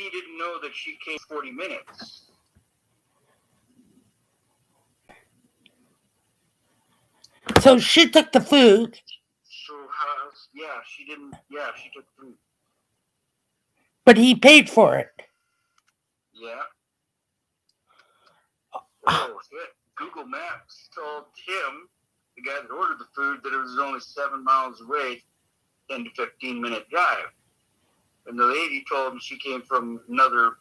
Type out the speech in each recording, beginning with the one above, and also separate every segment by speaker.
Speaker 1: he didn't know that she came 40 minutes.
Speaker 2: So she took the food.
Speaker 1: So, she didn't. Yeah, she took food.
Speaker 2: But he paid for it.
Speaker 1: Yeah. Oh, shit. Google Maps told him, the guy that ordered the food, that it was only 7 miles away, 10 to 15-minute drive. And the lady told him she came from another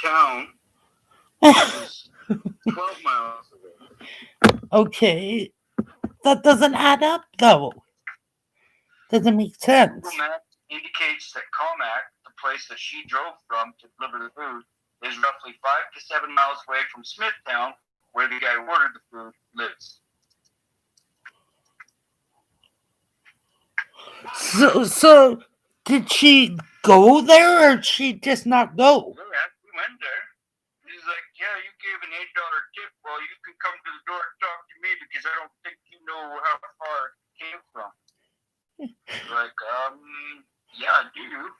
Speaker 1: town, which is 12 miles away.
Speaker 2: Okay. That doesn't add up, though. Doesn't make sense.
Speaker 1: Google Maps indicates that Comac, the place that she drove from to deliver the food, is roughly 5 to 7 miles away from Smithtown, where the guy who ordered the food lives.
Speaker 2: So did she go there or did she just not go?
Speaker 1: Yeah, we went there. He's like, yeah, you gave an $8 tip. Well, you can come to the door and talk to me because I don't think you know how far it came from. Like, yeah, I do.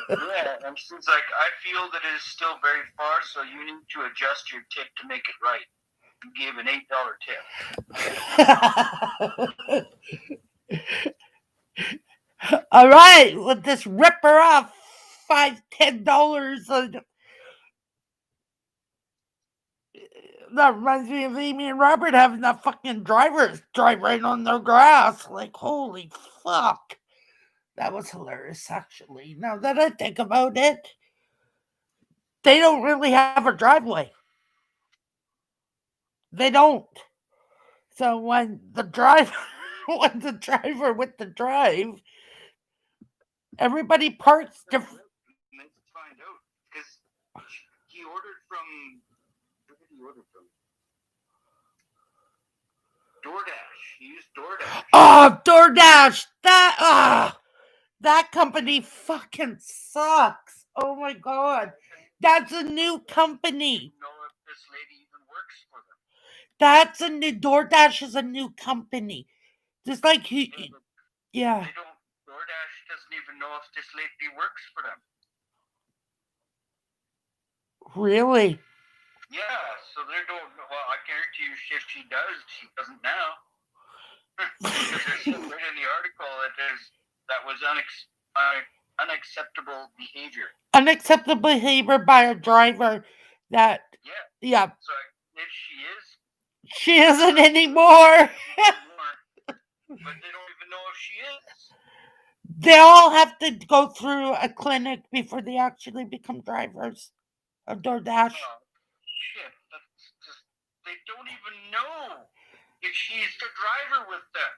Speaker 1: Yeah, and she's like, I feel that it is still very far, so you need to adjust your tip to make it right. You gave an $8 tip.
Speaker 2: All right, let this rip her off $5, $10. That reminds me of Amy and Robert having that fucking drivers drive right on their grass. Like, holy fuck. That was hilarious, actually. Now that I think about it, they don't really have a driveway. They don't. So when the driver with the drive, everybody parks different.
Speaker 1: Let's find out, because he ordered from. Where did he order from? DoorDash. He used DoorDash.
Speaker 2: Oh, DoorDash! That company fucking sucks. Oh my god. That's a new company.
Speaker 1: I don't know if this lady even works for them.
Speaker 2: That's a new DoorDash is a new company. Just like yeah.
Speaker 1: DoorDash doesn't even know if this lady works for them.
Speaker 2: Really?
Speaker 1: Yeah, so they don't. Well, I guarantee you, if she does, she doesn't now. Because there's something right in the article that was unacceptable behavior.
Speaker 2: Unacceptable behavior by a driver that. Yeah.
Speaker 1: So if she is.
Speaker 2: She isn't anymore.
Speaker 1: But they don't even know if she is.
Speaker 2: They all have to go through a clinic before they actually become drivers of DoorDash.
Speaker 1: Oh, shit. That's just, they don't even know if she's the driver with them.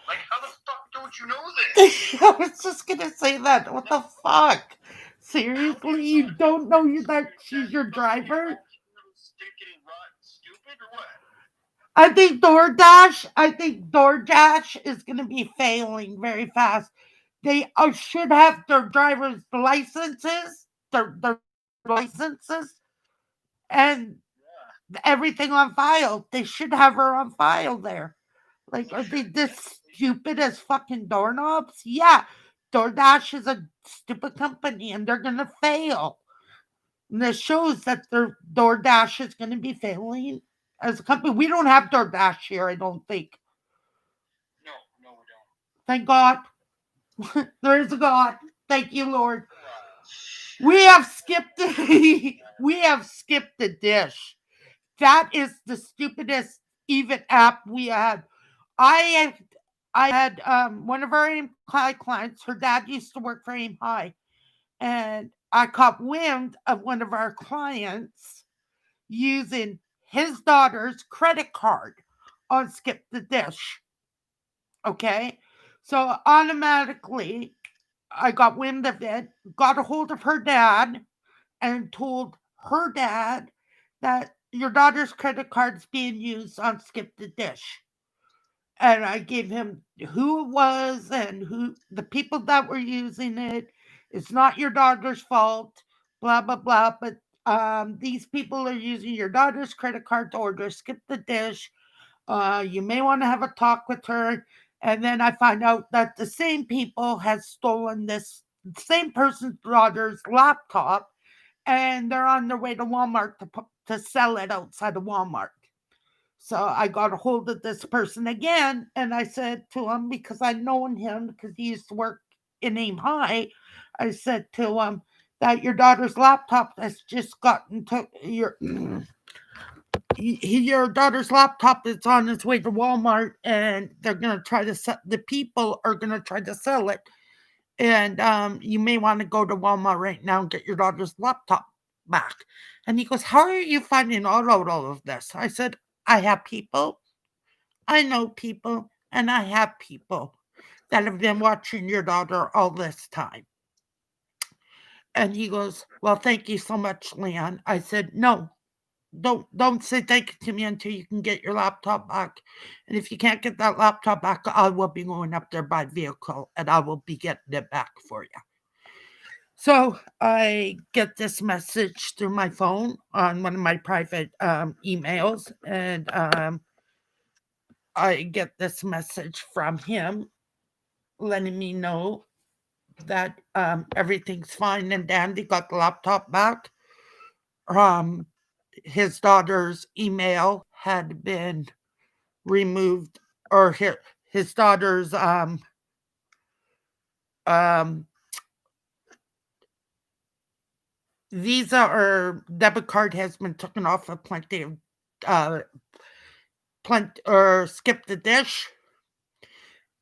Speaker 1: Like, how the fuck don't you know this?
Speaker 2: I was just gonna say that. What the fuck? Seriously, you don't know that she's your driver?
Speaker 1: Stinking rotten stupid or what?
Speaker 2: I think DoorDash is gonna be failing very fast. They should have their driver's licenses, their licenses, and everything on file. They should have her on file there. Like, are they this stupid as fucking doorknobs? Yeah, DoorDash is a stupid company and they're gonna fail. And this shows that their DoorDash is gonna be failing as a company. We don't have DoorDash here, I don't think.
Speaker 1: No, we don't.
Speaker 2: Thank God. There is a God. Thank you, Lord. We have skipped we have skipped the dish. That is the stupidest even app we had. I had one of our Aim High clients. Her dad used to work for Aim High, and I caught wind of one of our clients using his daughter's credit card on Skip the Dish. Okay, so automatically I got wind of it, got a hold of her dad, and told her dad that your daughter's credit card's being used on Skip the Dish. And I gave him who it was and who the people that were using it. It's not your daughter's fault, blah blah blah. But these people are using your daughter's credit card to order Skip the Dish. You may want to have a talk with her. And then I find out that the same people has stolen this same person's daughter's laptop, and they're on their way to Walmart to sell it outside of Walmart. So I got a hold of this person again, and I said to him, because I'd known him because he used to work in Aim High, I said to him that your daughter's laptop has just gotten to your daughter's laptop is on its way to Walmart, and they're gonna try to sell. The people are gonna try to sell it, and you may want to go to Walmart right now and get your daughter's laptop back. And he goes, "How are you finding out all of this?" I said, "I have people, I know people, and I have people that have been watching your daughter all this time." And he goes, "Well, thank you so much, Leon." I said, "No, don't say thank you to me until you can get your laptop back. And if you can't get that laptop back, I will be going up there by vehicle and I will be getting it back for you." So I get this message through my phone on one of my private emails, and I get this message from him letting me know that everything's fine and dandy, got the laptop back. Um, his daughter's email had been removed, or his daughter's um, Visa or debit card has been taken off of plenty of uh, plenty or skip the dish,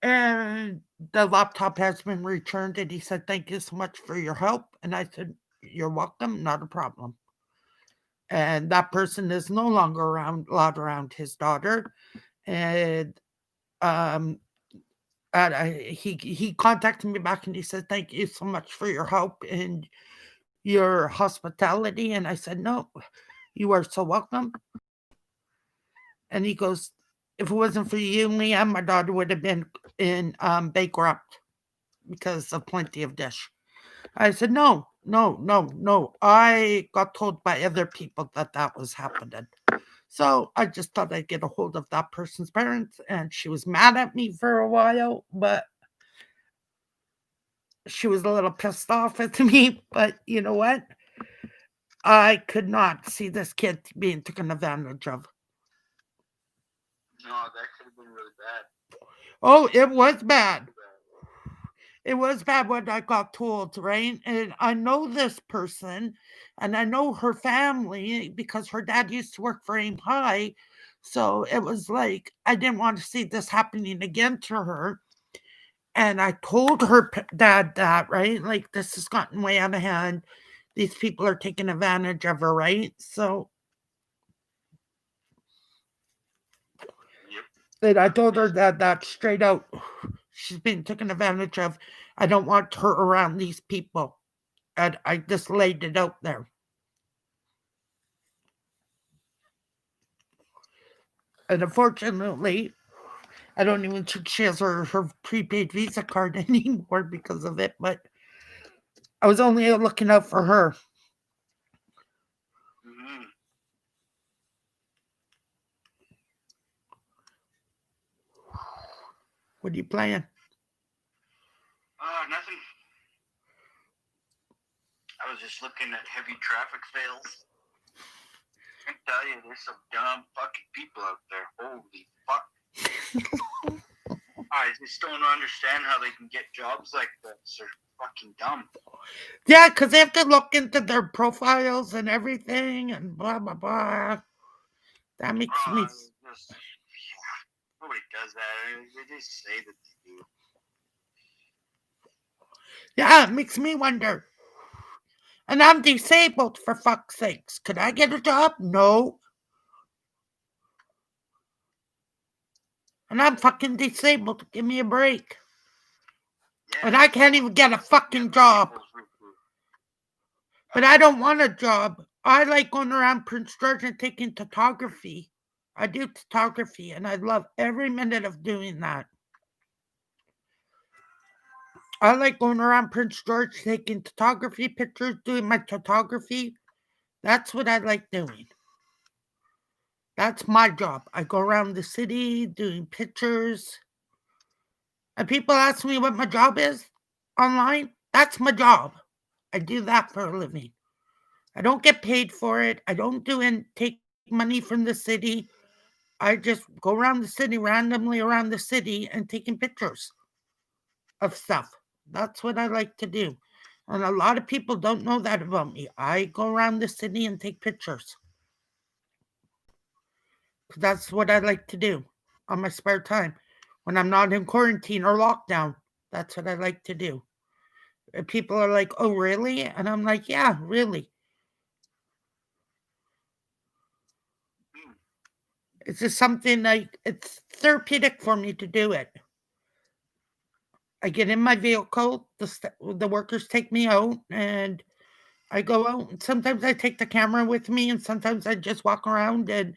Speaker 2: and the laptop has been returned. And he said, "Thank you so much for your help." And I said, "You're welcome, not a problem." And that person is no longer allowed around his daughter, and um he contacted me back and he said, "Thank you so much for your help and your hospitality." And I said, "No, you are so welcome." And he goes, "If it wasn't for you, Leanne, my daughter would have been in bankrupt because of plenty of dish." I said, "No, no, no, no. I got told by other people that that was happening." So I just thought I'd get a hold of that person's parents, and she was mad at me for a while, but she was a little pissed off at me. But you know what? I could not see this kid being taken advantage of.
Speaker 1: No, that could have been really bad.
Speaker 2: Oh, it was bad. It was bad what I got told, right? And I know this person and I know her family because her dad used to work for Aim High. So it was like I didn't want to see this happening again to her. And I told her dad that, right? Like, this has gotten way out of hand. These people are taking advantage of her, right? So,
Speaker 1: Yep.
Speaker 2: and I told her that straight out. She's being taken advantage of. I don't want her around these people. And I just laid it out there. And unfortunately, I don't even think she has her prepaid Visa card anymore because of it. But I was only looking out for her.
Speaker 1: Mm-hmm.
Speaker 2: What are you playing?
Speaker 1: Nothing. I was just looking at heavy traffic fails. I can tell you, there's some dumb fucking people out there. Holy fuck. I just don't understand how they can get jobs like this. They're fucking dumb.
Speaker 2: Yeah, because they have to look into their profiles and everything and blah, blah, blah. That makes me.
Speaker 1: Nobody does that. They just say that they do.
Speaker 2: Yeah, it makes me wonder. And I'm disabled, for fuck's sakes. Could I get a job? No. And I'm fucking disabled. Give me a break.
Speaker 1: Yeah,
Speaker 2: And I can't even get a fucking job. But I don't want a job. I like going around Prince George and taking photography. I do photography, and I love every minute of doing that. I like going around Prince George taking photography pictures, doing my photography. That's what I like doing. That's my job. I go around the city doing pictures. And people ask me what my job is online. That's my job. I do that for a living. I don't get paid for it. I don't do and take money from the city. I just go around the city randomly around the city and taking pictures of stuff. That's what I like to do. And a lot of people don't know that about me. I go around the city and take pictures. That's what I like to do on my spare time when I'm not in quarantine or lockdown. That's what I like to do. And people are like, "Oh, really?" And I'm like, "Yeah, really."
Speaker 1: Hmm.
Speaker 2: It's just something like it's therapeutic for me to do it. I get in my vehicle, the workers take me out, and I go out. And sometimes I take the camera with me, and sometimes I just walk around and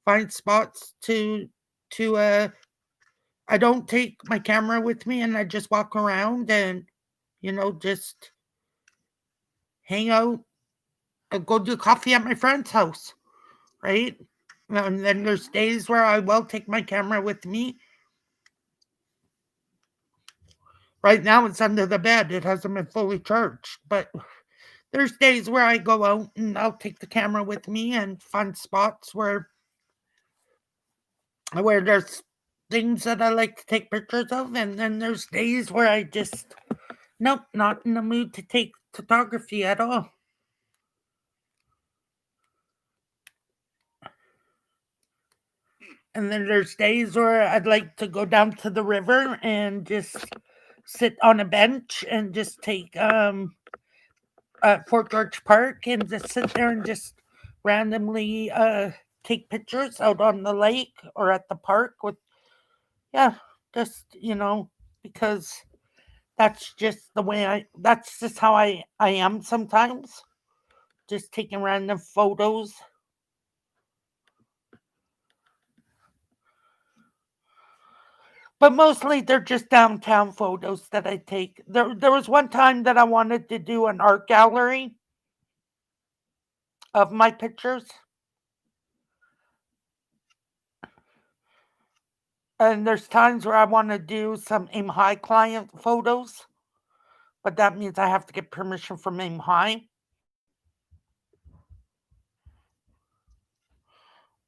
Speaker 2: find spots to. I don't take my camera with me, and I just walk around and just hang out and go do coffee at my friend's house, right? And then there's days where I will take my camera with me. Right now it's under the bed. It hasn't been fully charged. But there's days where I go out and I'll take the camera with me and find spots where there's things that I like to take pictures of. And then there's days where I just nope, not in the mood to take photography at all. And then there's days where I'd like to go down to the river and just sit on a bench and just take at Fort George Park and just sit there and just randomly take pictures out on the lake or at the park with yeah, just because that's just how I am sometimes. Just taking random photos. But mostly they're just downtown photos that I take. There was one time that I wanted to do an art gallery of my pictures. And there's times where I want to do some aim high client photos, but that means I have to get permission from aim high.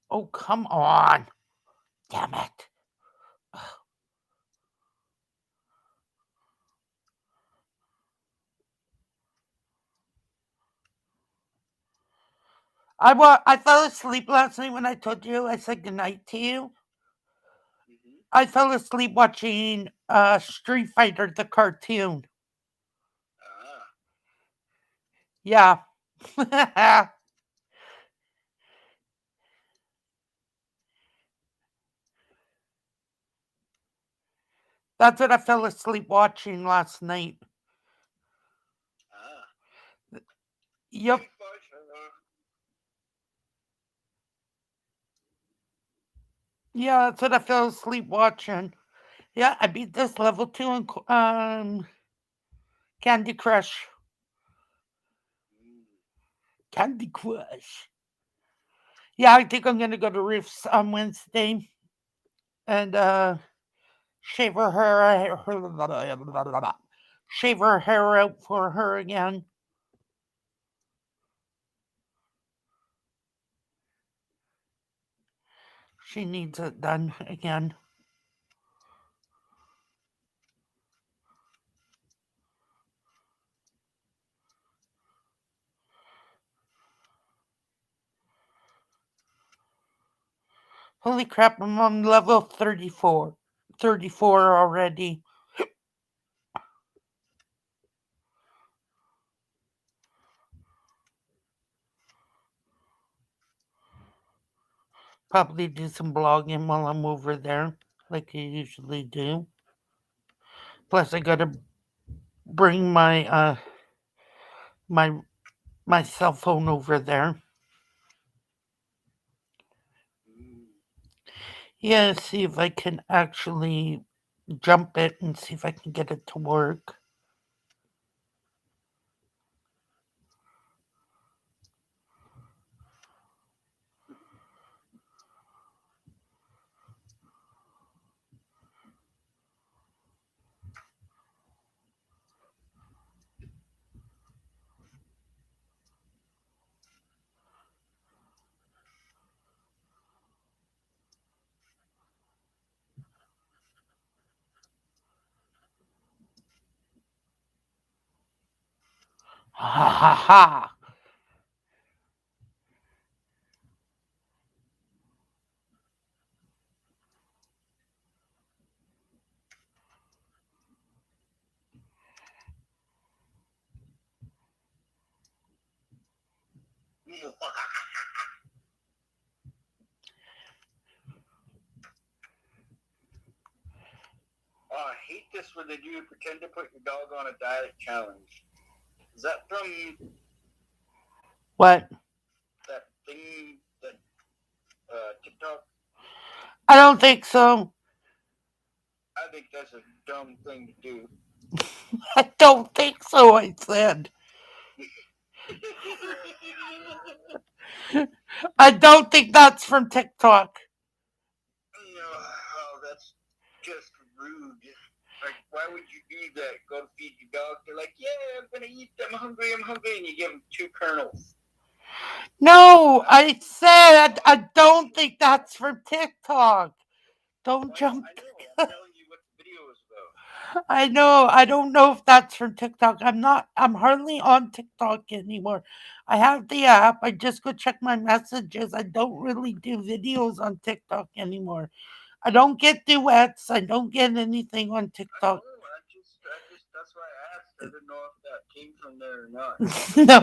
Speaker 2: Oh, come on. Damn it. I fell asleep last night when I told you I said goodnight to you.
Speaker 1: Mm-hmm.
Speaker 2: I fell asleep watching Street Fighter the cartoon.
Speaker 1: Ah.
Speaker 2: Yeah. That's what I fell asleep watching last night.
Speaker 1: Ah.
Speaker 2: Yep.
Speaker 1: Street Fighter.
Speaker 2: Yeah, that's what I fell asleep watching. Yeah, I beat this level 2 in Candy Crush.
Speaker 1: Mm.
Speaker 2: Candy Crush. Yeah, I think I'm gonna go to Reefs on Wednesday and shave her hair, shave her hair out for her again. She needs it done again. Holy crap, I'm on level 34. 34 already. Probably do some blogging while I'm over there, like I usually do. Plus, I gotta bring my my cell phone over there.
Speaker 1: Mm.
Speaker 2: Yeah, see if I can actually jump it and see if I can get it to work. Ha ha ha.
Speaker 1: Oh, I hate this when they do pretend to put your dog on a diet challenge. Is that from
Speaker 2: What?
Speaker 1: that thing that TikTok?
Speaker 2: I don't think so.
Speaker 1: I think that's a dumb thing to do.
Speaker 2: I don't think so, I said. I don't think that's from TikTok.
Speaker 1: No, oh, that's just rude. Like, why would you do that? Go to feed your dog. They're like, yeah, I'm gonna eat. I'm hungry. I'm hungry, and you give them 2 kernels.
Speaker 2: No, I said I don't think that's from TikTok. Don't jump.
Speaker 1: I know. I'm telling you what the video is about.
Speaker 2: I know. I don't know if that's from TikTok. I'm hardly on TikTok anymore. I have the app. I just go check my messages. I don't really do videos on TikTok anymore. I don't get duets. I don't get anything on
Speaker 1: I
Speaker 2: TikTok.
Speaker 1: know. That's why I asked. I didn't know if that came from there or not.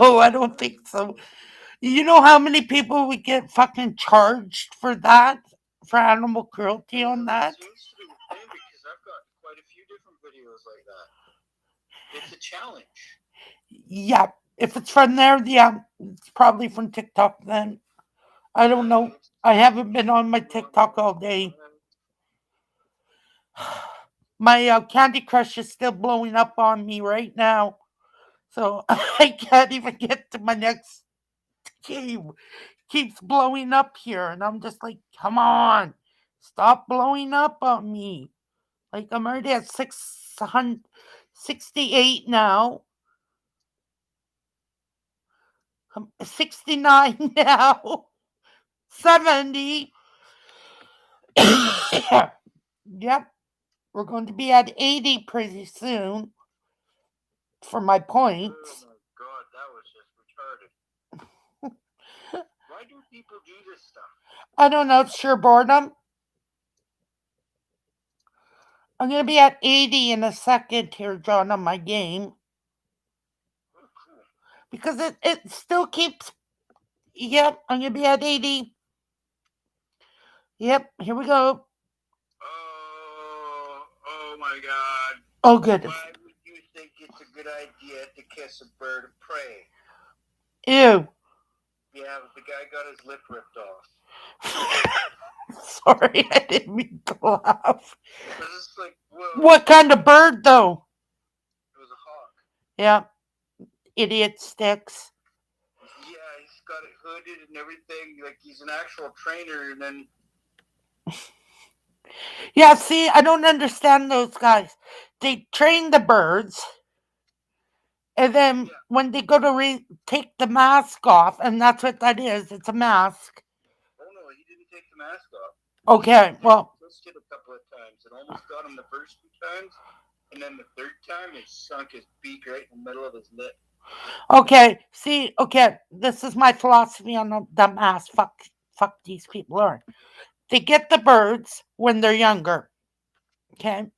Speaker 2: No, I don't think so. You know how many people would get fucking charged for that? For animal cruelty on that?
Speaker 1: It seems to be the thing because I've got quite a few different videos like that. It's a challenge.
Speaker 2: Yeah. If it's from there, yeah, it's probably from TikTok then. I don't know. I haven't been on my TikTok all day. My Candy Crush is still blowing up on me right now. So I can't even get to my next game. Keeps blowing up here. And I'm just like, come on. Stop blowing up on me. Like I'm already at 668 now. I'm 69 now. 70. Yep. We're going to be at 80 pretty soon for my points.
Speaker 1: Oh my god, that was just retarded. Why do people do this stuff?
Speaker 2: I don't know, it's sure boredom. I'm going to be at 80 in a second here, John, on my game.
Speaker 1: Oh, cool.
Speaker 2: Because it still keeps. Yep, I'm going to be at 80. Yep, here we go.
Speaker 1: Oh my god.
Speaker 2: Oh, goodness.
Speaker 1: Why would you think it's a good idea to kiss a bird of prey?
Speaker 2: Ew.
Speaker 1: Yeah, the guy got his lip ripped off.
Speaker 2: Sorry, I didn't mean to laugh.
Speaker 1: It's like, whoa.
Speaker 2: What kind of bird, though?
Speaker 1: It was a hawk.
Speaker 2: Yeah, idiot sticks.
Speaker 1: Yeah, he's got it hooded and everything. Like he's an actual trainer, and then.
Speaker 2: Yeah, see, I don't understand those guys. They train the birds, and then when they go to take the mask off, and that's what that is, it's a mask.
Speaker 1: Oh no, he didn't take the mask off.
Speaker 2: Okay, well.
Speaker 1: He twisted a couple of times. It almost got him the first 2 times, and then the third time, it sunk his beak right in the middle of his lip.
Speaker 2: Okay, see, okay, this is my philosophy on the mask. Fuck these people are. They get the birds when they're younger, okay?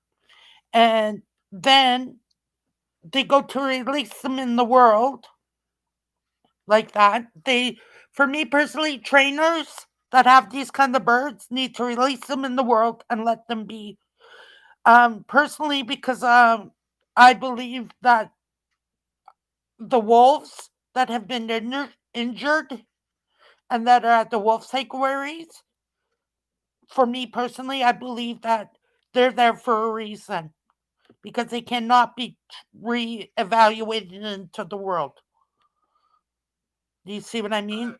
Speaker 2: And then they go to release them in the world like that. For me personally, trainers that have these kind of birds need to release them in the world and let them be. Personally, because I believe that the wolves that have been injured and that are at the wolf sanctuaries, for me personally, I believe that they're there for a reason because they cannot be re-evaluated into the world. Do you see what I mean?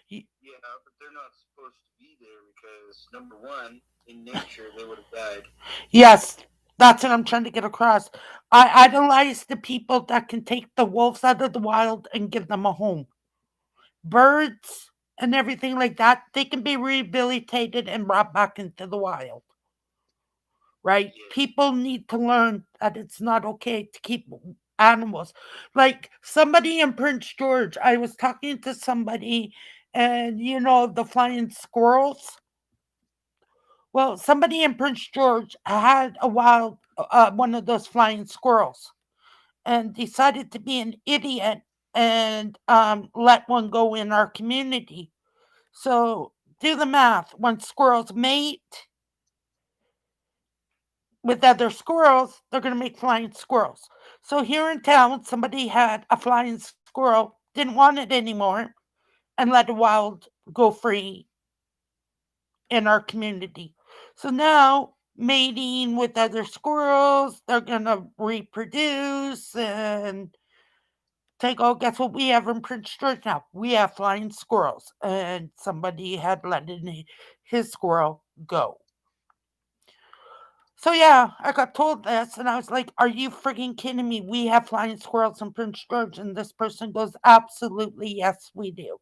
Speaker 1: Yeah, but they're not supposed to be there because, number one, in nature, they would have died.
Speaker 2: Yes, that's what I'm trying to get across. I idolize the people that can take the wolves out of the wild and give them a home. Birds and everything like that, they can be rehabilitated and brought back into the wild. Right?
Speaker 1: Yeah.
Speaker 2: People need to learn that it's not okay to keep animals. Like somebody in Prince George, I was talking to somebody, and the flying squirrels. Well, somebody in Prince George had a wild one of those flying squirrels and decided to be an idiot and let one go in our community. So do the math. When squirrels mate with other squirrels, they're going to make flying squirrels. So here in town, somebody had a flying squirrel, didn't want it anymore, and let a wild go free in our community. So now, mating with other squirrels, they're going to reproduce and take, oh, guess what we have in Prince George now? We have flying squirrels. And somebody had let his squirrel go. So yeah, I got told this, and I was like, "Are you freaking kidding me? We have flying squirrels in Prince George," and this person goes, "Absolutely, yes, we do."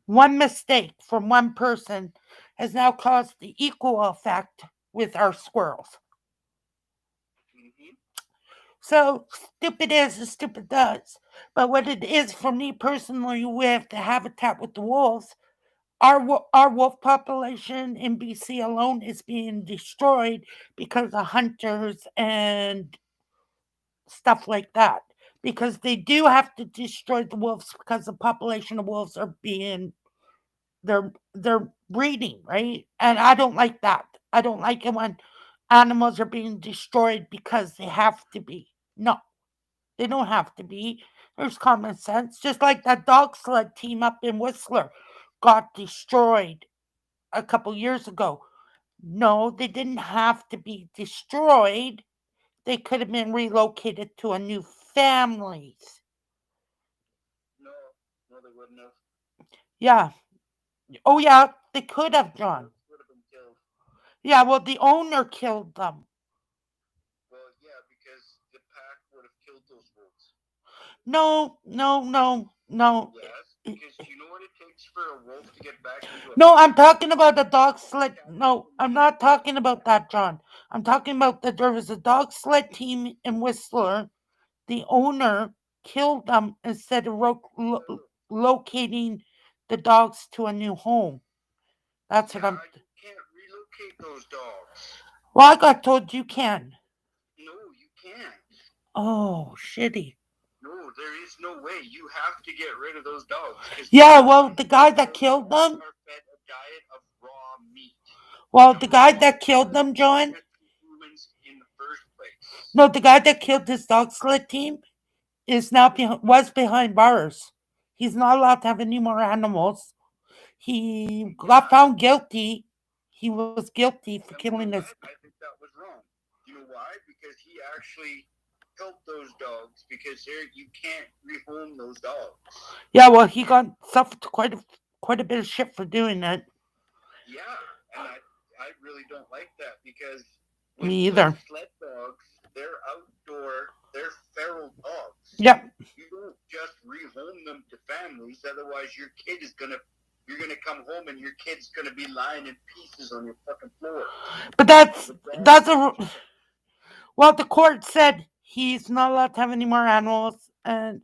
Speaker 2: One mistake from one person has now caused the equal effect with our squirrels.
Speaker 1: Mm-hmm.
Speaker 2: So stupid is as stupid does. But what it is for me personally, with the habitat with the wolves, our wolf population in BC alone is being destroyed because of hunters and stuff like that. Because they do have to destroy the wolves because the population of wolves are being they're breeding, right? And I don't like that. I don't like it when animals are being destroyed because they have to be. No, they don't have to be. There's common sense. Just like that dog sled team up in Whistler got destroyed a couple years ago. No, they didn't have to be destroyed. They could have been relocated to a new families.
Speaker 1: No, no, they wouldn't have.
Speaker 2: Yeah. Oh yeah, they could have,
Speaker 1: Those
Speaker 2: John.
Speaker 1: wolves would have been killed.
Speaker 2: Yeah, well the owner killed them.
Speaker 1: Well, yeah, because the pack would have killed those wolves.
Speaker 2: No, no, no, no.
Speaker 1: Yes, because you know what it takes for a wolf to get back into a
Speaker 2: No, I'm
Speaker 1: pack?
Speaker 2: talking about the
Speaker 1: They
Speaker 2: dog
Speaker 1: have to
Speaker 2: sled.
Speaker 1: catch
Speaker 2: No, I'm not
Speaker 1: information.
Speaker 2: talking about that, John. I'm talking about that there was a dog sled team in Whistler. The owner killed them instead of locating the dogs to a new home. That's what I'm.
Speaker 1: Yeah, you can't relocate those dogs.
Speaker 2: Well, I got told you can.
Speaker 1: No, you can't.
Speaker 2: Oh, shitty.
Speaker 1: No, there is no way. You have to get rid of those dogs because
Speaker 2: Yeah, well, the guy that
Speaker 1: those
Speaker 2: killed
Speaker 1: dogs
Speaker 2: them.
Speaker 1: are fed a diet of raw meat.
Speaker 2: Well, the
Speaker 1: Number
Speaker 2: guy
Speaker 1: one,
Speaker 2: that killed
Speaker 1: because
Speaker 2: them,
Speaker 1: they don't
Speaker 2: John.
Speaker 1: get to humans in the first place.
Speaker 2: No, the guy that killed his dog sled team is now was behind bars. He's not allowed to have any more animals. He got
Speaker 1: Yeah,
Speaker 2: found guilty. He was guilty for
Speaker 1: and
Speaker 2: killing
Speaker 1: you know
Speaker 2: his.
Speaker 1: what? I think that was wrong. You know why? Because he actually helped those dogs because you can't rehome those dogs.
Speaker 2: Yeah, well, he got suffered quite a bit of shit for doing it.
Speaker 1: Yeah, and I really don't like that because
Speaker 2: Me
Speaker 1: with
Speaker 2: either.
Speaker 1: sled dogs, they're outdoor, they're feral dogs.
Speaker 2: Yep.
Speaker 1: You don't just rehome them to families, otherwise you're gonna come home and your kid's gonna be lying in pieces on your fucking floor.
Speaker 2: But
Speaker 1: The dog
Speaker 2: that's
Speaker 1: will
Speaker 2: a
Speaker 1: eat
Speaker 2: well. The court said he's not allowed to have any more animals, and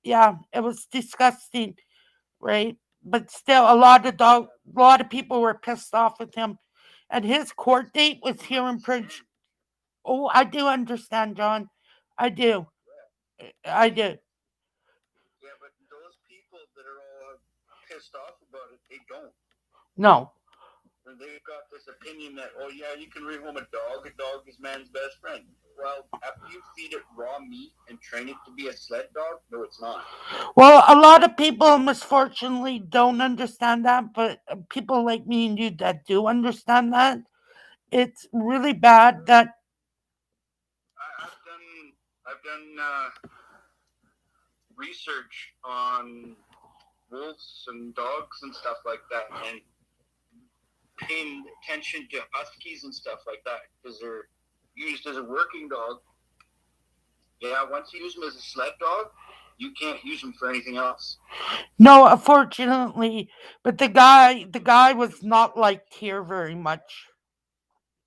Speaker 2: yeah, it was disgusting, right? But still, a lot of people were pissed off with him, and his court date
Speaker 1: I
Speaker 2: was
Speaker 1: don't
Speaker 2: here in Prince.
Speaker 1: understand.
Speaker 2: Oh, I do understand, John. I do.
Speaker 1: Yeah,
Speaker 2: I do.
Speaker 1: yeah, but those people that are all pissed off about it, they don't.
Speaker 2: No.
Speaker 1: And they've got this opinion that, oh yeah, you can rehome a dog is man's best friend. Well, after you feed it raw meat and train it to be a sled dog, no, it's not.
Speaker 2: Well, a lot of people, misfortunately, don't understand that, but people like me and you that do understand that, it's really bad that.
Speaker 1: I've done research on wolves and dogs and stuff like that, and paying attention to huskies and stuff like that because they're used as a working dog. Yeah, once you use them as a sled dog, you can't use them for anything else.
Speaker 2: No, unfortunately, but the guy was not
Speaker 1: Kibble
Speaker 2: liked here very much.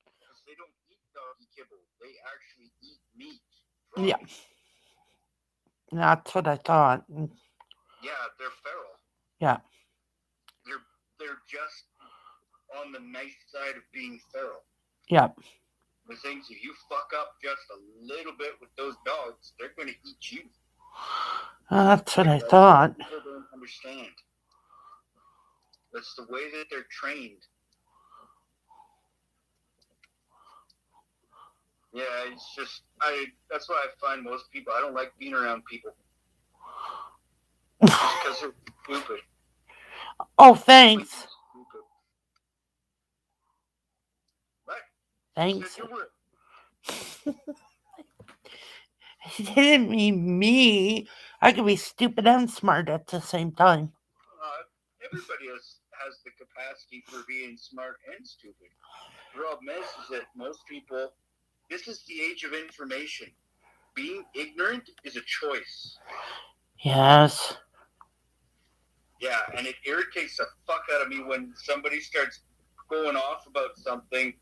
Speaker 1: because they don't eat doggy kibble. They actually eat meat, raw
Speaker 2: Yeah.
Speaker 1: meat.
Speaker 2: That's what I thought.
Speaker 1: Yeah, they're feral.
Speaker 2: Yeah.
Speaker 1: They're just on the nice side of being feral.
Speaker 2: Yeah.
Speaker 1: The things, if you fuck up just a little bit with those dogs, they're going to eat you.
Speaker 2: That's what I thought.
Speaker 1: People don't understand. That's the way that they're trained. Yeah, it's just that's why I find most people, I don't like being around people. Just because they're stupid.
Speaker 2: Oh, thanks.
Speaker 1: Stupid. Right?
Speaker 2: Thanks.
Speaker 1: You were.
Speaker 2: He didn't mean me. I could be stupid and smart at the same time.
Speaker 1: Everybody has the capacity for being smart and stupid. The problem is that most people, this is the age of information. Being ignorant is a choice.
Speaker 2: Yes.
Speaker 1: Yeah, and it irritates the fuck out of me when somebody starts going off about something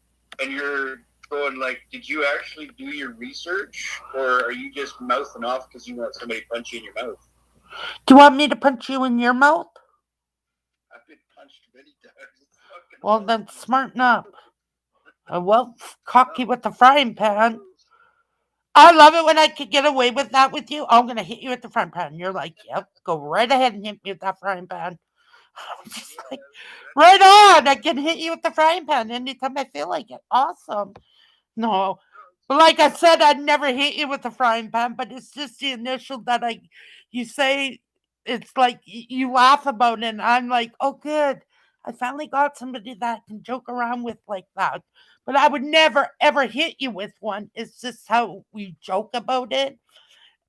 Speaker 1: and you're going like, did you actually do your research? Or are you just mouthing off because you want somebody to punch you in your mouth?
Speaker 2: Do you want me to punch you in your mouth?
Speaker 1: I've been punched many times.
Speaker 2: Well, then smarten up. Well, cocky with the frying pan. I love it when I can get away with that with you. I'm going to hit you with the frying pan. You're like, yep, go right ahead and hit me with that frying pan. I'm just like, right on. I can hit you with the frying pan anytime I feel like it. Awesome. No. But like I said, I'd never hit you with the frying pan, but it's just the initial that you say, it's like you laugh about it, and I'm like, oh, good. I finally got somebody that I can joke around with like that. But I would never, ever hit you with one. It's just how we joke about it.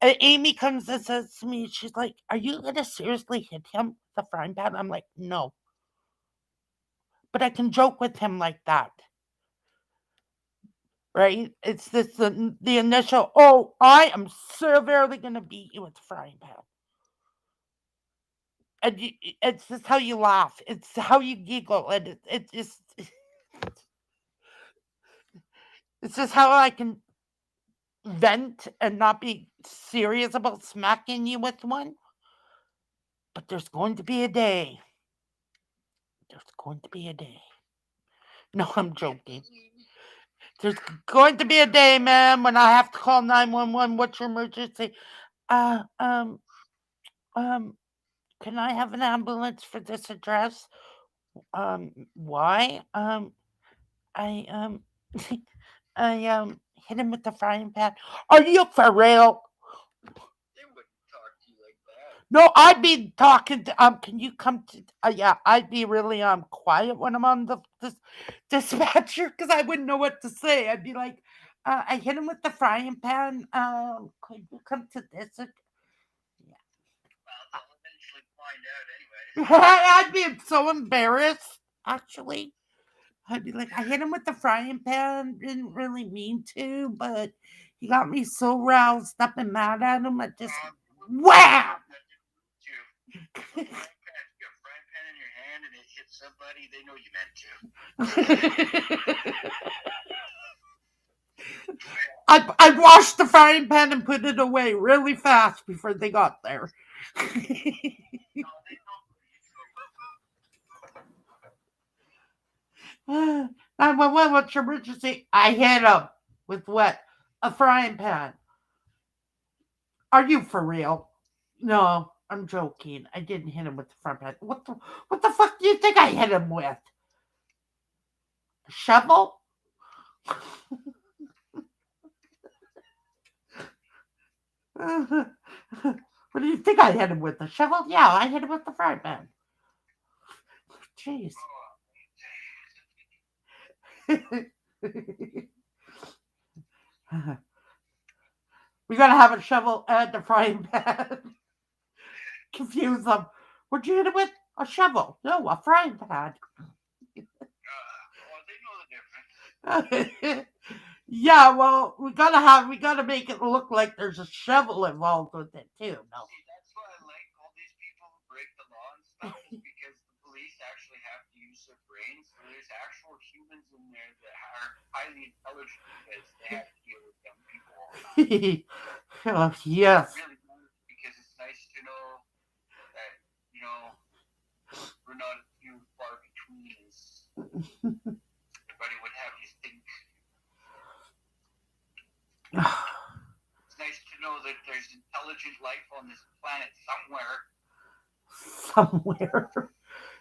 Speaker 2: And Amy comes and says to me, she's like, are you going to seriously hit him with the frying pan? I'm like, no. But I can joke with him like that. Right? It's this the initial, oh, I am severely going to beat you with the frying pan. And it's just how you laugh. It's how you giggle. And it just, it's just how I can vent and not be serious about smacking you with one. But there's going to be a day. There's going to be a day. No, I'm joking. There's going to be a day, ma'am, when I have to call 911. What's your emergency? Uh, um, can I have an ambulance for this address? Why? I I hit him with the frying pan. Are you for real?
Speaker 1: They wouldn't talk to you like that.
Speaker 2: No, I'd be talking to can you come to yeah, I'd be really quiet when I'm on the this dispatcher because I wouldn't know what to say. I'd be like, I hit him with the frying pan. Could you come to this?
Speaker 1: Well, they'll eventually find out anyway.
Speaker 2: I'd be so embarrassed, actually. I'd be like, I hit him with the frying pan. Didn't really mean to, but he got me so roused up and mad at him. I just wham!
Speaker 1: You got a frying pan in your hand and it hits somebody, they know you meant to.
Speaker 2: I washed the frying pan and put it away really fast before they got there. 911, what's your emergency? I hit him with what? A frying pan. Are you for real? No, I'm joking. I didn't hit him with the frying pan. What the fuck do you think I hit him with? A shovel? What do you think I hit him with? A shovel? Yeah, I hit him with the frying pan. Jeez. We gotta have a shovel and a frying pan. Confuse them. What'd you hit him with? A shovel. No, a frying pan.
Speaker 1: Well, they know the difference.
Speaker 2: Yeah, well, we gotta make it look like there's a shovel involved with it too. No.
Speaker 1: See, that's why I like all these people who break the law and stuff, is because the police actually have to use their brains. So there's actual humans in there that are highly intelligent because they have to deal with dumb people all the time.
Speaker 2: Oh, yes.
Speaker 1: Really, Everybody would have you think. It's nice to know that there's intelligent life on this planet somewhere.
Speaker 2: Somewhere.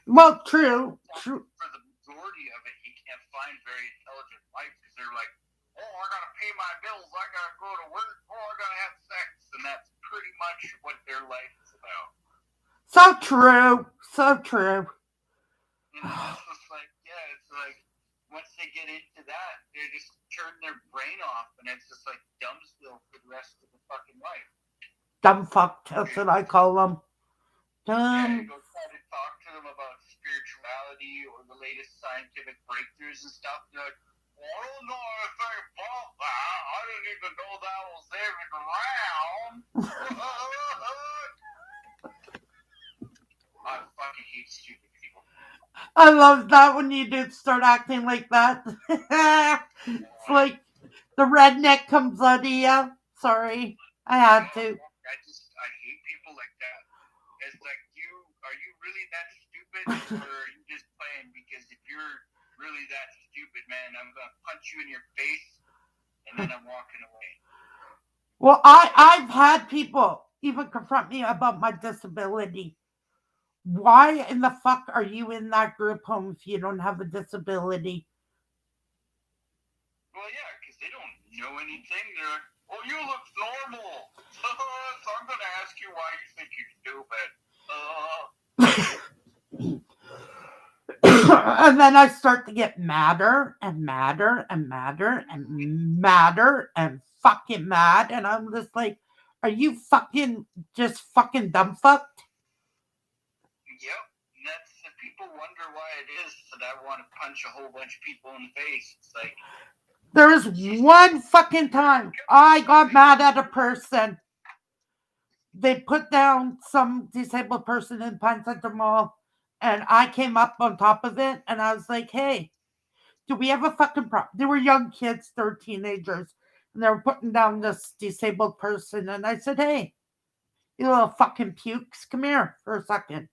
Speaker 2: Well, true.
Speaker 1: For the majority of it, you can't find very intelligent life because they're like, oh, I gotta pay my bills, I gotta go to work, oh, I gotta have sex, and that's pretty much what their life is about.
Speaker 2: So true. So true.
Speaker 1: And it's just like, yeah, it's like once they get into that, they just turn their brain off, and it's just like dumbstill for the rest of the fucking life.
Speaker 2: Dumb fuck, that's what I call them.
Speaker 1: Yeah, you go try to talk to them about spirituality or the latest scientific breakthroughs and stuff. They're like, well, I don't know anything about that. I didn't even know that was even around. I fucking hate stupid people.
Speaker 2: I love that when you do start acting like that. It's like the redneck comes out of you. Sorry, I had to.
Speaker 1: I hate people like that. It's like, are you really that stupid, or are you just playing? Because if you're really that stupid, man, I'm gonna punch you in your face, and then I'm walking away.
Speaker 2: Well, I've had people even confront me about my disability. Why in the fuck are you in that group home if you don't have a disability?
Speaker 1: Well, yeah, because they don't know anything. They're like, oh, you look normal. So I'm going to ask you why you think you're stupid.
Speaker 2: And then I start to get madder and madder and madder and madder and fucking mad. And I'm just like, are you fucking just fucking dumb fucked?
Speaker 1: Yep. And that's, if people wonder why it is that I want to punch a whole bunch of people in the face. It's like,
Speaker 2: there is one fucking time I got mad at a person. They put down some disabled person in Pine Center Mall, and I came up on top of it, and I was like, hey, do we have a fucking problem? They were young kids, they're teenagers, and they were putting down this disabled person, and I said, hey, you little fucking pukes, come here for a second.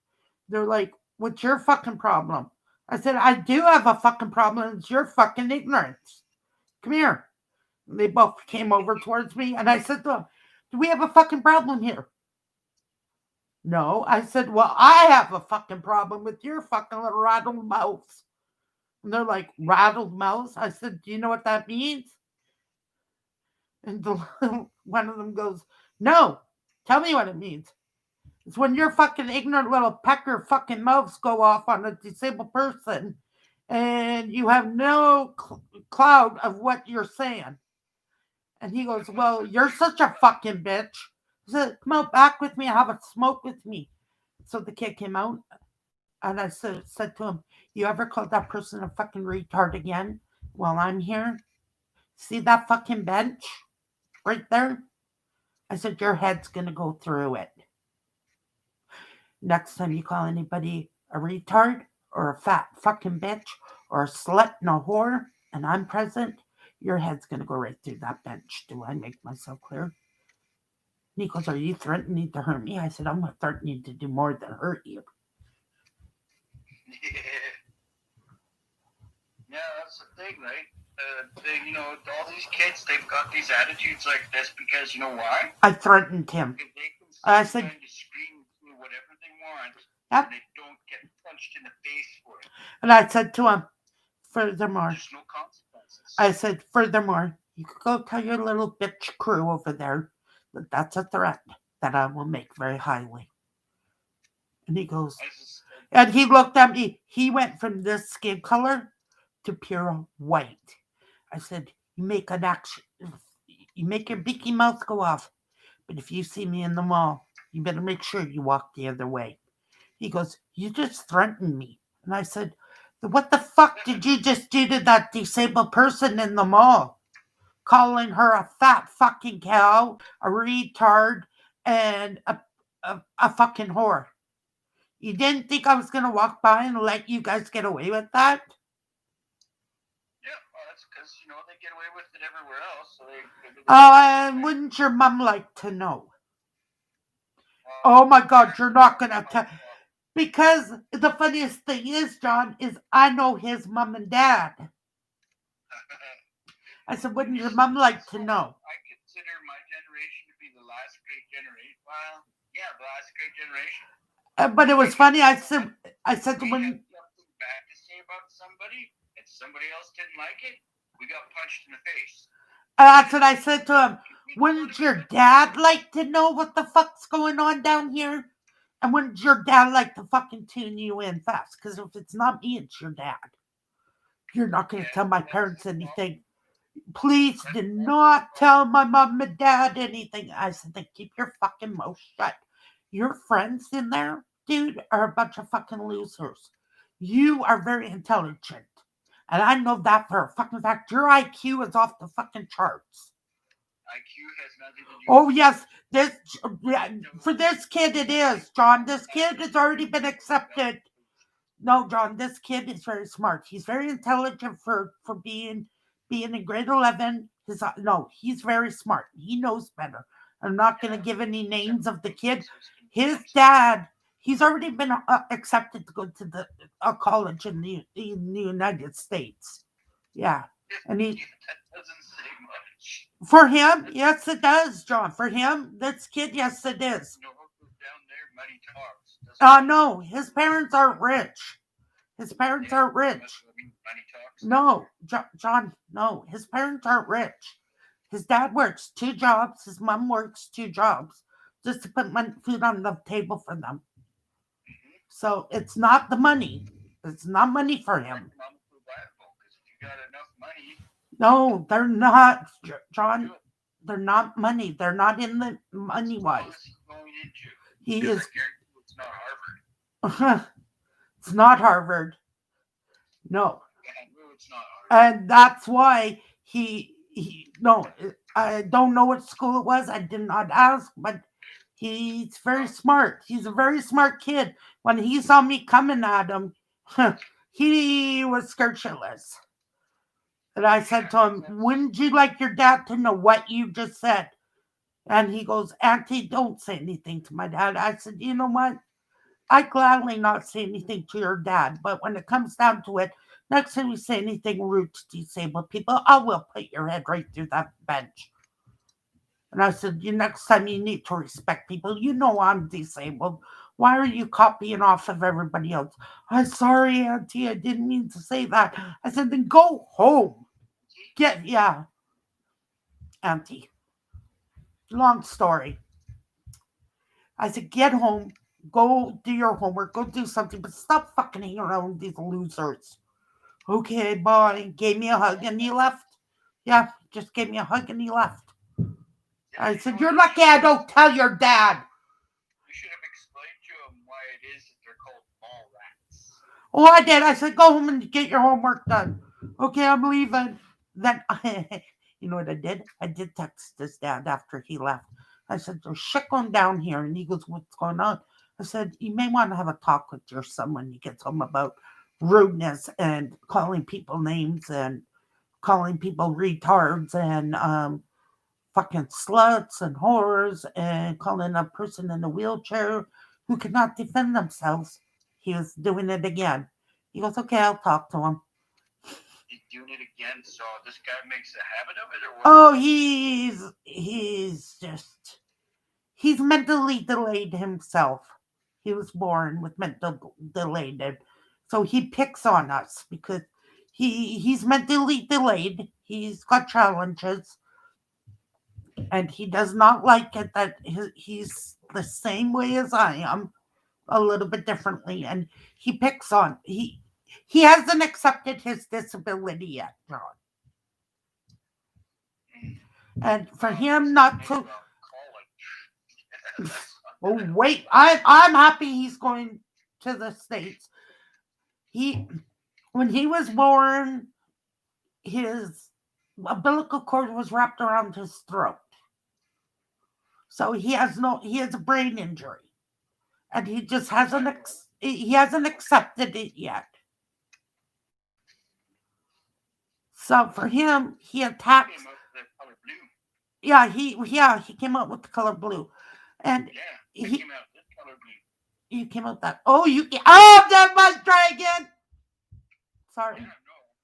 Speaker 2: They're like, what's your fucking problem? I said, I do have a fucking problem. It's your fucking ignorance. Come here. And they both came over towards me, and I said to them, do we have a fucking problem here? No. I said, well, I have a fucking problem with your fucking little rattled mouths. And they're like, rattled mouths? I said, do you know what that means? And one of them goes, no, tell me what it means. It's when your fucking ignorant little pecker fucking mouths go off on a disabled person and you have no cloud of what you're saying. And he goes, well, you're such a fucking bitch. I said, come out back with me, have a smoke with me. So the kid came out, and I said to him, you ever called that person a fucking retard again while I'm here? See that fucking bench right there? I said, your head's going to go through it. Next time you call anybody a retard or a fat fucking bitch or a slut and a whore, and I'm present, your head's going to go right through that bench. Do I make myself clear? And he goes, are you threatening to hurt me? I said, I'm not threatening to do more than hurt you.
Speaker 1: Yeah, that's the thing, right? All these kids, they've got these attitudes like this because, you know why?
Speaker 2: I threatened him.
Speaker 1: They can
Speaker 2: I said,
Speaker 1: kind of scream whatever they want,
Speaker 2: yep.
Speaker 1: And they don't get punched in the face for it.
Speaker 2: And I said to him, furthermore,
Speaker 1: there's no consequences.
Speaker 2: I said, furthermore, you could go tell your little bitch crew over there that that's a threat that I will make very highly. And he goes, and he looked at me. He went from this skin color to pure white. I said, you make an action, you make your beaky mouth go off. But if you see me in the mall, you better make sure you walk the other way. He goes, you just threatened me. And I said, what the fuck did you just do to that disabled person in the mall? Calling her a fat fucking cow, a retard, and a fucking whore. You didn't think I was going to walk by and let you guys get away with that?
Speaker 1: Yeah, well, that's because, they get away with it everywhere else. So
Speaker 2: and wouldn't your mom like to know? Oh my God, you're not going to tell. Because the funniest thing is, John, is I know his mom and dad. I said, wouldn't your mom like to know?
Speaker 1: I consider my generation to be the last great generation. Well, yeah, the last great generation.
Speaker 2: But it was funny. I said to
Speaker 1: We had
Speaker 2: when
Speaker 1: something bad to say about somebody, and somebody else didn't like it. We got punched in the face.
Speaker 2: that's what I said to him. Wouldn't your dad like to know what the fuck's going on down here? And wouldn't your dad like to fucking tune you in fast? Because if it's not me, it's your dad. You're not going to tell my parents anything. Please do not tell my mom and dad anything. I said, then keep your fucking mouth shut. Your friends in there, dude, are a bunch of fucking losers. You are very intelligent. And I know that for a fucking fact. Your IQ is off the fucking charts.
Speaker 1: IQ has nothing to do.
Speaker 2: Oh yes, for this kid it is, John. This kid has already been accepted. No, John, this kid is very smart. He's very intelligent for being in grade 11. He's very smart. He knows better. I'm not going to give any names of the kid. His dad, he's already been accepted to go to the college in the United States. Yeah, and he.
Speaker 1: That doesn't say much.
Speaker 2: For him, yes, it does, John. For him, this kid, yes, it is.
Speaker 1: You know what goes down there? Money talks.
Speaker 2: No, his parents aren't rich. His parents aren't rich.
Speaker 1: Money talks.
Speaker 2: No, John, no, his parents aren't rich. His dad works 2 jobs. His mom works 2 jobs just to put food on the table for them.
Speaker 1: Mm-hmm.
Speaker 2: So it's not the money. It's not money for him.
Speaker 1: Because if you got enough money.
Speaker 2: No, they're not, John. They're not money. They're not in the money wise. He is.
Speaker 1: It's not Harvard.
Speaker 2: It's not Harvard. No.
Speaker 1: It's not Harvard.
Speaker 2: And that's why no, I don't know what school it was. I did not ask, but he's very smart. He's a very smart kid. When he saw me coming at him, he was scared shitless. And I said to him, wouldn't you like your dad to know what you just said? And he goes, Auntie, don't say anything to my dad. I said, you know what? I'd gladly not say anything to your dad, but when it comes down to it, next time you say anything rude to disabled people, I will put your head right through that bench. And I said, next time you need to respect people. You know I'm disabled. Why are you copying off of everybody else? I'm sorry, Auntie. I didn't mean to say that. I said, then go home. Auntie. Long story. I said, get home. Go do your homework. Go do something. But stop fucking hanging around with these losers. Okay, bye. Gave me a hug and he left. Yeah, just gave me a hug and he left. I said, you're lucky I don't tell your dad.
Speaker 1: You should have explained to him why it is that they're called mall rats.
Speaker 2: Oh, I did. I said, go home and get your homework done. Okay, I'm leaving. Then, you know what I did? I did text his dad after he left. I said, there's shit going down here. And he goes, what's going on? I said, you may want to have a talk with your son when he gets home about rudeness and calling people names and calling people retards and fucking sluts and whores and calling a person in a wheelchair who cannot defend themselves. He was doing it again. He goes, okay, I'll talk to him.
Speaker 1: He's doing it again, so this guy makes a habit of it, or what?
Speaker 2: Oh, he's mentally delayed himself. He was born with mental delayed, so he picks on us because he's mentally delayed. He's got challenges, and he does not like it that he's the same way as I am, a little bit differently, and he picks on he hasn't accepted his disability yet, John. And for him not to oh wait, I'm happy he's going to the States. When he was born, his umbilical cord was wrapped around his throat. So he has a brain injury. And he just hasn't accepted it yet. So for him, he attacks. Yeah, he came out with the color blue. And
Speaker 1: he came out with color blue.
Speaker 2: You came out that. Oh, you can. Oh, that must try again. Sorry.
Speaker 1: Yeah, no,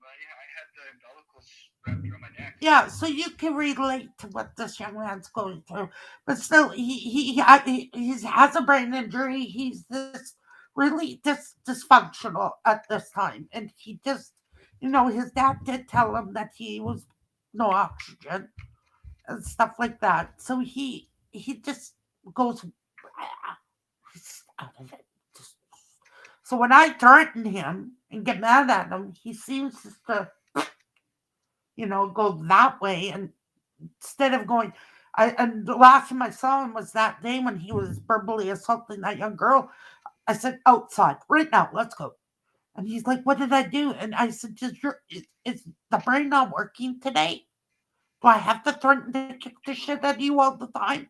Speaker 1: but I had the umbilicals wrapped around my neck.
Speaker 2: Yeah, so you can relate to what this young man's going through, but still, he has a brain injury. He's this really dysfunctional at this time, and he just, his dad did tell him that he was no oxygen and stuff like that. So he just goes he's out of it. So when I threaten him and get mad at him, he seems to go that way. And instead of going, and the last time I saw him was that day when he was verbally assaulting that young girl. I said, outside, right now, let's go. And he's like, what did I do? And I said, is the brain not working today? Do I have to threaten to kick the shit out of you all the time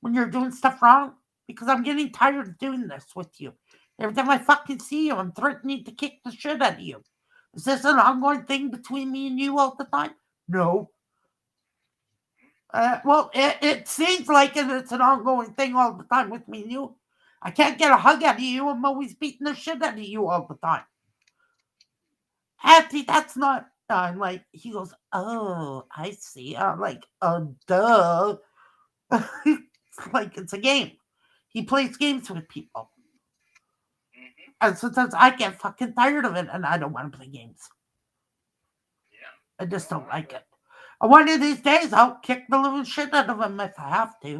Speaker 2: when you're doing stuff wrong? Because I'm getting tired of doing this with you. Every time I fucking see you, I'm threatening to kick the shit out of you. Is this an ongoing thing between me and you all the time? No. Well, it seems like it's an ongoing thing all the time with me and you. I can't get a hug out of you. I'm always beating the shit out of you all the time. Auntie, that's not. I'm like, he goes, oh, I see. I'm like, oh, duh. It's like it's a game. He plays games with people.
Speaker 1: Mm-hmm.
Speaker 2: And sometimes I get fucking tired of it and I don't want to play games.
Speaker 1: Yeah.
Speaker 2: I just don't like it. And one of these days, I'll kick the living shit out of him if I have to.
Speaker 1: Yeah,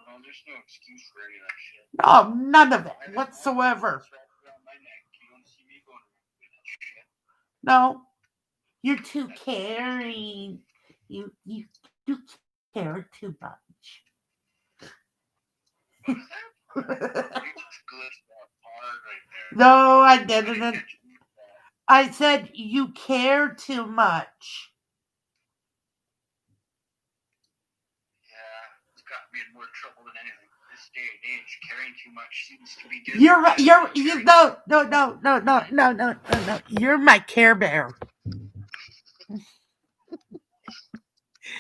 Speaker 1: no, there's no excuse for any of that shit.
Speaker 2: No, none of it whatsoever.
Speaker 1: Around my neck. You don't see me going with that shit.
Speaker 2: No, you're too caring. You care too much.
Speaker 1: What was that? You just glitched out hard right there.
Speaker 2: No, I
Speaker 1: I didn't
Speaker 2: didn't.
Speaker 1: catch you.
Speaker 2: I said you care too much.
Speaker 1: Yeah, it's got me in more trouble than anything. This day and age, caring too much seems to be
Speaker 2: You're
Speaker 1: caring.
Speaker 2: no. You're my Care Bear.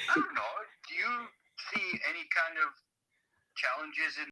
Speaker 1: I don't know. Do you see any kind of challenges in